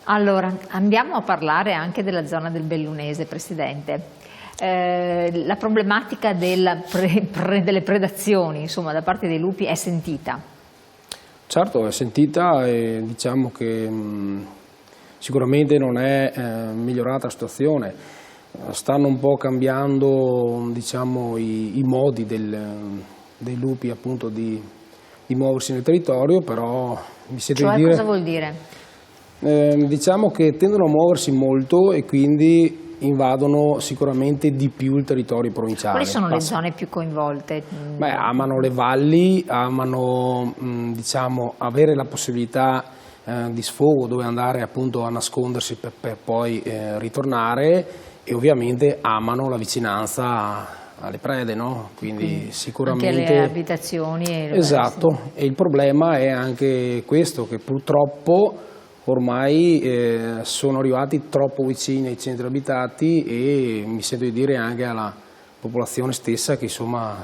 Allora, andiamo a parlare anche della zona del Bellunese, Presidente. La problematica delle predazioni, insomma, da parte dei lupi è sentita? Certo, è sentita e diciamo che sicuramente non è migliorata la situazione. Stanno un po' cambiando, diciamo, i modi dei lupi appunto di muoversi nel territorio, però mi sento di dire... Cosa vuol dire? Diciamo che tendono a muoversi molto e quindi invadono sicuramente di più il territorio provinciale. Quali sono le zone più coinvolte? Beh, amano le valli, amano diciamo, avere la possibilità di sfogo dove andare appunto a nascondersi per poi ritornare, e ovviamente amano la vicinanza alle prede, no? Quindi sicuramente anche le abitazioni esatto, e il problema è anche questo, che purtroppo ormai sono arrivati troppo vicini ai centri abitati, e mi sento di dire anche alla popolazione stessa che insomma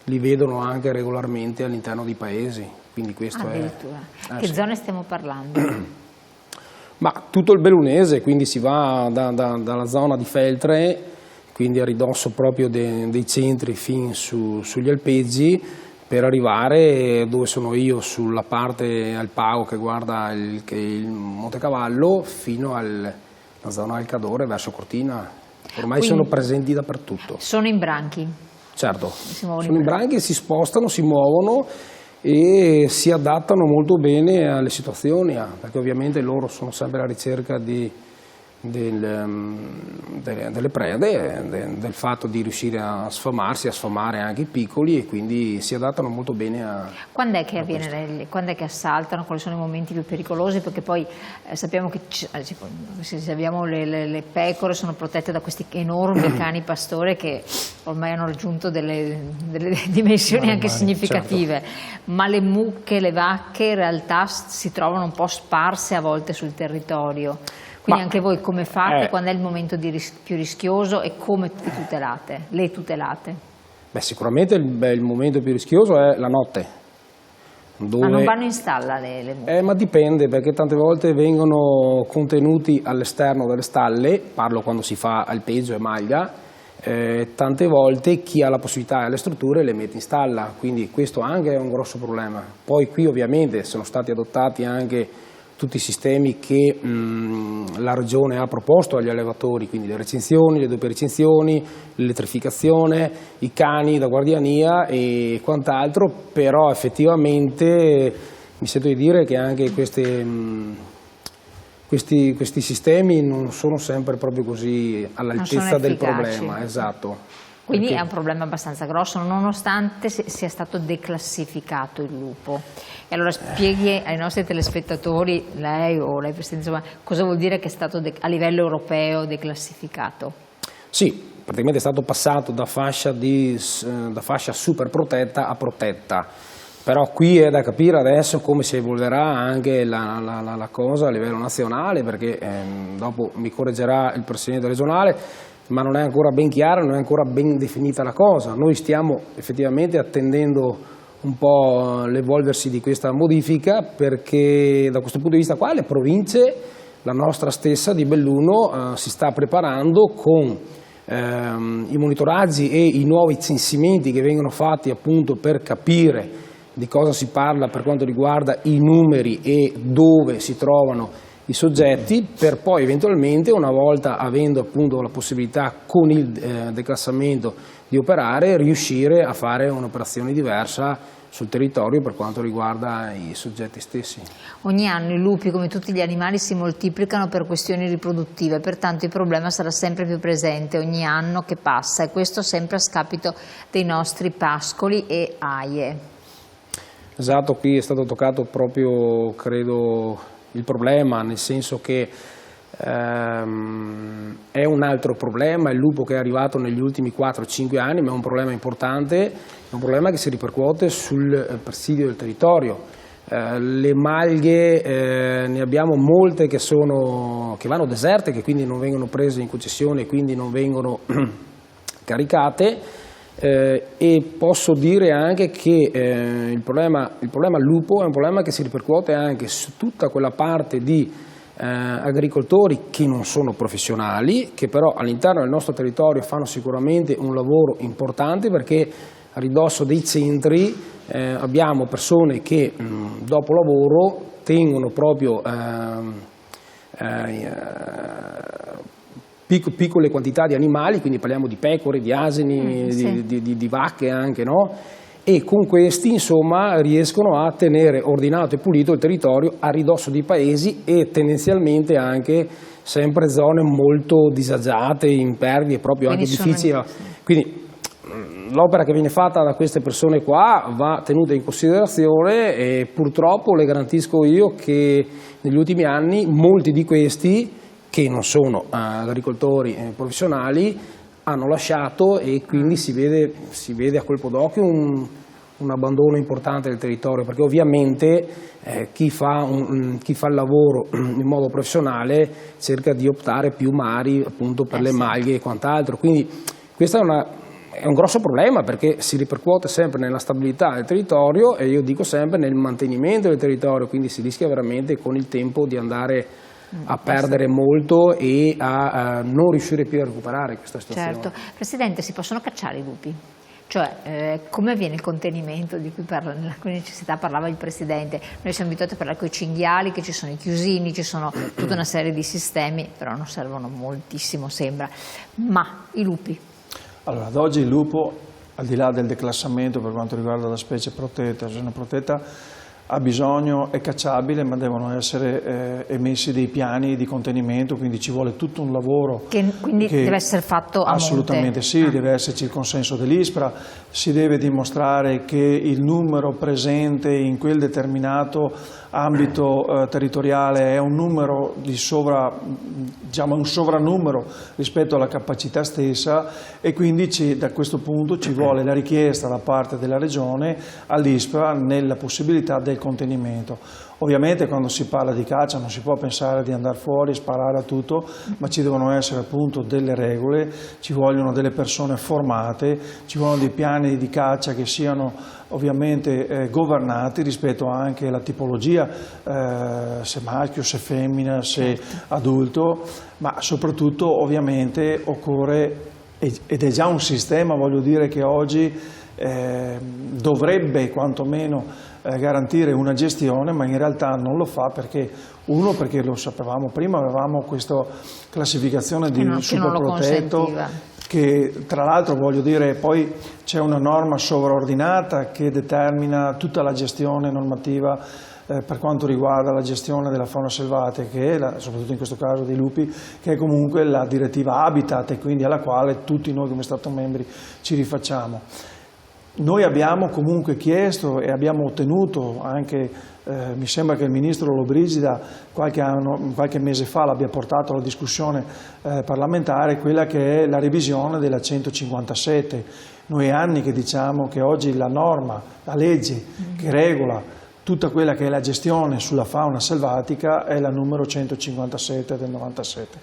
li vedono anche regolarmente all'interno dei paesi, quindi questo addirittura. È... Che sì. zone stiamo parlando? Ma tutto il Bellunese, quindi si va dalla zona di Feltre, quindi a ridosso proprio dei centri fin sugli alpeggi, per arrivare dove sono io, sulla parte al Pago che guarda il Montecavallo, fino alla zona del Cadore verso Cortina. Ormai sono presenti dappertutto. Sono in branchi? Certo, sono in branchi, si spostano, si muovono e si adattano molto bene alle situazioni, perché ovviamente loro sono sempre alla ricerca delle prede, del fatto di riuscire a sfamarsi, a sfamare anche i piccoli, e quindi si adattano molto bene a... Quando è che avviene, quando è che assaltano, quali sono i momenti più pericolosi? Perché poi sappiamo che se abbiamo le pecore sono protette da questi enormi cani pastore che ormai hanno raggiunto delle dimensioni anche significative, certo. Ma le mucche, le vacche in realtà si trovano un po' sparse a volte sul territorio. Quindi anche voi come fate, quando è il momento più rischioso, e come le tutelate? Beh, sicuramente il momento più rischioso è la notte. Ma non vanno in stalla le mucche? Ma dipende, perché tante volte vengono contenuti all'esterno delle stalle, parlo quando si fa alpeggio e maglia, tante volte chi ha la possibilità e le strutture le mette in stalla, quindi questo anche è un grosso problema. Poi qui ovviamente sono stati adottati anche tutti i sistemi che la Regione ha proposto agli allevatori, quindi le recinzioni, le doppie recinzioni, l'elettrificazione, i cani da guardiania e quant'altro, però effettivamente mi sento di dire che anche questi sistemi non sono sempre proprio così all'altezza del problema. Esatto. Quindi è un problema abbastanza grosso, nonostante sia stato declassificato il lupo. E allora spieghi ai nostri telespettatori, lei o lei Presidente, insomma, cosa vuol dire che è stato a livello europeo declassificato? Sì, praticamente è stato passato da fascia super protetta a protetta. Però qui è da capire adesso come si evolverà anche la cosa a livello nazionale, perché dopo mi correggerà il Presidente regionale, ma non è ancora ben chiara, non è ancora ben definita la cosa. Noi stiamo effettivamente attendendo un po' l'evolversi di questa modifica, perché da questo punto di vista qua le province, la nostra stessa di Belluno, si sta preparando con i monitoraggi e i nuovi censimenti che vengono fatti appunto per capire di cosa si parla per quanto riguarda i numeri e dove si trovano i soggetti, per poi eventualmente, una volta avendo appunto la possibilità con il declassamento di operare, riuscire a fare un'operazione diversa sul territorio per quanto riguarda i soggetti stessi. Ogni anno i lupi, come tutti gli animali, si moltiplicano per questioni riproduttive, pertanto il problema sarà sempre più presente ogni anno che passa, e questo sempre a scapito dei nostri pascoli e aie. Esatto, qui è stato toccato proprio, credo, il problema, nel senso che è un altro problema, il lupo che è arrivato negli ultimi 4-5 anni, ma è un problema importante, è un problema che si ripercuote sul presidio del territorio. Le malghe ne abbiamo molte che vanno deserte, che quindi non vengono prese in concessione e quindi non vengono caricate. E posso dire anche che il problema lupo è un problema che si ripercuote anche su tutta quella parte di agricoltori che non sono professionali, che però all'interno del nostro territorio fanno sicuramente un lavoro importante, perché a ridosso dei centri abbiamo persone che dopo lavoro tengono proprio piccole quantità di animali, quindi parliamo di pecore, di asini, sì. di vacche anche, no? E con questi insomma riescono a tenere ordinato e pulito il territorio a ridosso di paesi e tendenzialmente anche sempre zone molto disagiate, impervie, proprio Quindi anche difficili. Quindi l'opera che viene fatta da queste persone qua va tenuta in considerazione, e purtroppo le garantisco io che negli ultimi anni molti di questi, che non sono agricoltori professionali, hanno lasciato, e quindi si vede a colpo d'occhio un abbandono importante del territorio, perché ovviamente chi fa il lavoro in modo professionale cerca di optare più mari appunto per le maglie e quant'altro, quindi questo è un grosso problema, perché si ripercuote sempre nella stabilità del territorio, e io dico sempre nel mantenimento del territorio, quindi si rischia veramente con il tempo di andare a perdere molto e a non riuscire più a recuperare questa situazione. Certo. Presidente, si possono cacciare i lupi? Cioè, come avviene il contenimento di cui nella cui necessità parlava il Presidente? Noi siamo abituati a parlare con i cinghiali, che ci sono i chiusini, ci sono tutta una serie di sistemi, però non servono moltissimo, sembra. Ma i lupi? Allora, ad oggi il lupo, al di là del declassamento per quanto riguarda la specie protetta, zona protetta, ha bisogno, è cacciabile, ma devono essere emessi dei piani di contenimento, quindi ci vuole tutto un lavoro. Quindi deve essere fatto a assolutamente monte. Sì, deve esserci il consenso dell'ISPRA, si deve dimostrare che il numero presente in quel determinato ambito territoriale è un numero di un sovrannumero rispetto alla capacità stessa, e quindi da questo punto ci vuole la richiesta da parte della Regione all'ISPRA nella possibilità del contenimento. Ovviamente quando si parla di caccia non si può pensare di andare fuori e sparare a tutto, ma ci devono essere appunto delle regole, ci vogliono delle persone formate, ci vogliono dei piani di caccia che siano ovviamente governati rispetto anche alla tipologia, se maschio, se femmina, se adulto, ma soprattutto ovviamente occorre, ed è già un sistema, voglio dire, che oggi dovrebbe quantomeno garantire una gestione, ma in realtà non lo fa, perché lo sapevamo prima, avevamo questa classificazione di superprotetto, che tra l'altro, voglio dire, poi c'è una norma sovraordinata che determina tutta la gestione normativa per quanto riguarda la gestione della fauna selvatica, che è soprattutto in questo caso dei lupi, che è comunque la direttiva Habitat, e quindi alla quale tutti noi come Stato membri ci rifacciamo. Noi abbiamo comunque chiesto e abbiamo ottenuto anche, mi sembra che il Ministro Lollobrigida qualche mese fa l'abbia portato alla discussione parlamentare, quella che è la revisione della 157. Noi è anni che diciamo che oggi la norma, la legge che regola tutta quella che è la gestione sulla fauna selvatica è la numero 157 del 97.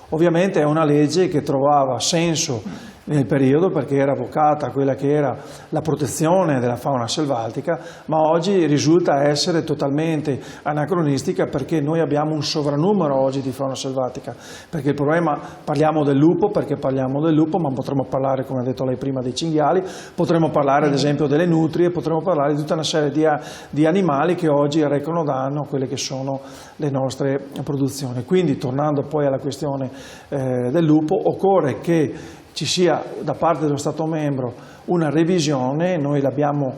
Ovviamente è una legge che trovava senso nel periodo, perché era avvocata a quella che era la protezione della fauna selvatica, ma oggi risulta essere totalmente anacronistica, perché noi abbiamo un sovrannumero oggi di fauna selvatica, perché il problema, parliamo del lupo perché parliamo del lupo, ma potremmo parlare, come ha detto lei prima, dei cinghiali, potremmo parlare ad esempio delle nutrie, potremmo parlare di tutta una serie di animali che oggi recano danno a quelle che sono le nostre produzioni. Quindi, tornando poi alla questione del lupo, occorre che ci sia da parte dello Stato membro una revisione. Noi l'abbiamo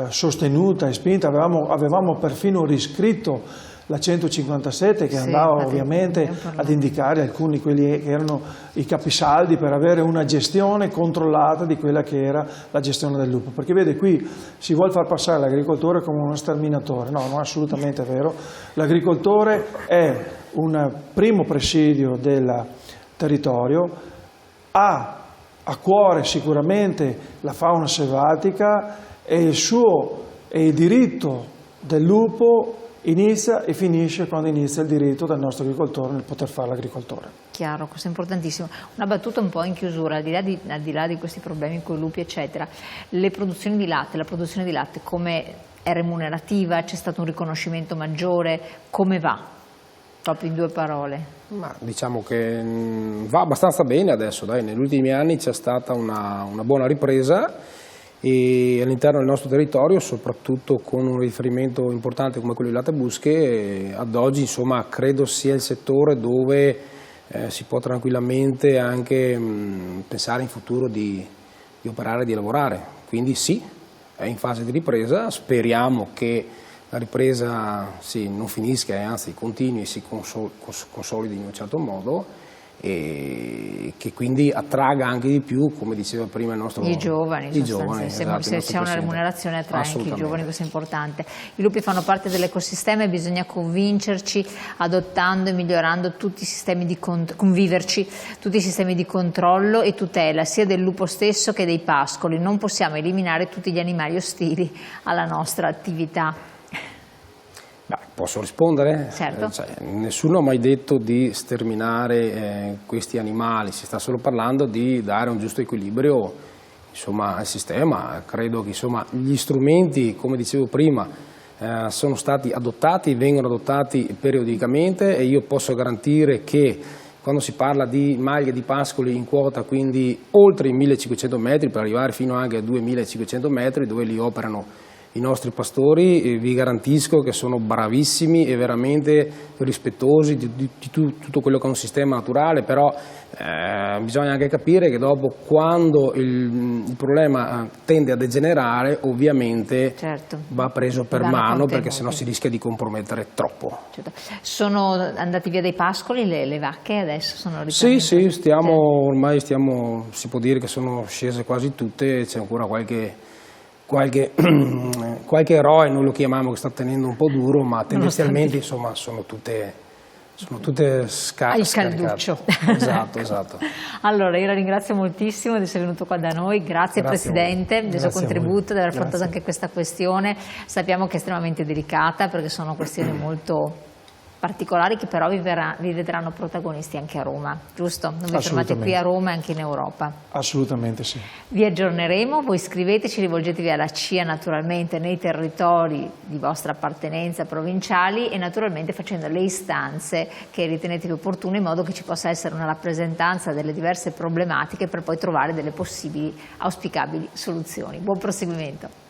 sostenuta e spinta, avevamo perfino riscritto la 157 che andava ovviamente ad indicare alcuni quelli che erano i capisaldi per avere una gestione controllata di quella che era la gestione del lupo, perché vede, qui si vuole far passare l'agricoltore come uno sterminatore. No, non è assolutamente vero. L'agricoltore è un primo presidio del territorio, ha a cuore sicuramente la fauna selvatica, e il diritto del lupo inizia e finisce quando inizia il diritto del nostro agricoltore nel poter fare l'agricoltore. Chiaro, questo è importantissimo. Una battuta un po' in chiusura, al di là di questi problemi con i lupi eccetera, la produzione di latte come è remunerativa? C'è stato un riconoscimento maggiore? Come va? proprio in 2 parole. Ma diciamo che va abbastanza bene adesso, dai, negli ultimi anni c'è stata una buona ripresa e all'interno del nostro territorio, soprattutto con un riferimento importante come quello di Latebusche, ad oggi insomma credo sia il settore dove si può tranquillamente anche pensare in futuro di operare e di lavorare, quindi sì, è in fase di ripresa, speriamo che la ripresa non finisca e anzi continui e si consolidi in un certo modo e che quindi attragga anche di più, come diceva prima il nostro... I giovani, esatto, se c'è una remunerazione attrae anche i giovani, questo è importante. I lupi fanno parte dell'ecosistema e bisogna convincerci adottando e migliorando tutti i sistemi di tutti i sistemi di controllo e tutela sia del lupo stesso che dei pascoli. Non possiamo eliminare tutti gli animali ostili alla nostra attività. Posso rispondere? Certo. Nessuno ha mai detto di sterminare questi animali, si sta solo parlando di dare un giusto equilibrio insomma, al sistema. Credo che insomma, gli strumenti, come dicevo prima, sono stati adottati, vengono adottati periodicamente e io posso garantire che quando si parla di maglie di pascoli in quota, quindi oltre i 1500 metri per arrivare fino anche a 2500 metri dove li operano i nostri pastori, vi garantisco che sono bravissimi e veramente rispettosi di tutto quello che è un sistema naturale, però bisogna anche capire che dopo quando il problema tende a degenerare ovviamente va preso per mano perché sennò si rischia di compromettere troppo. Certo. Sono andati via dai pascoli le vacche adesso? Sono ritornate? Sì, ormai si può dire che sono scese quasi tutte, c'è ancora qualche eroe, noi lo chiamiamo, che sta tenendo un po' duro, ma tendenzialmente insomma sono tutte al calduccio. Esatto. Allora io la ringrazio moltissimo di essere venuto qua da noi, grazie Presidente del suo contributo, di aver affrontato anche questa questione. Sappiamo che è estremamente delicata perché sono questioni molto particolari che però vi vedranno protagonisti anche a Roma, giusto? Non vi fermate qui a Roma e anche in Europa? Assolutamente sì. Vi aggiorneremo, voi scriveteci, rivolgetevi alla CIA naturalmente nei territori di vostra appartenenza provinciali e naturalmente facendo le istanze che ritenete più opportune in modo che ci possa essere una rappresentanza delle diverse problematiche per poi trovare delle possibili auspicabili soluzioni. Buon proseguimento.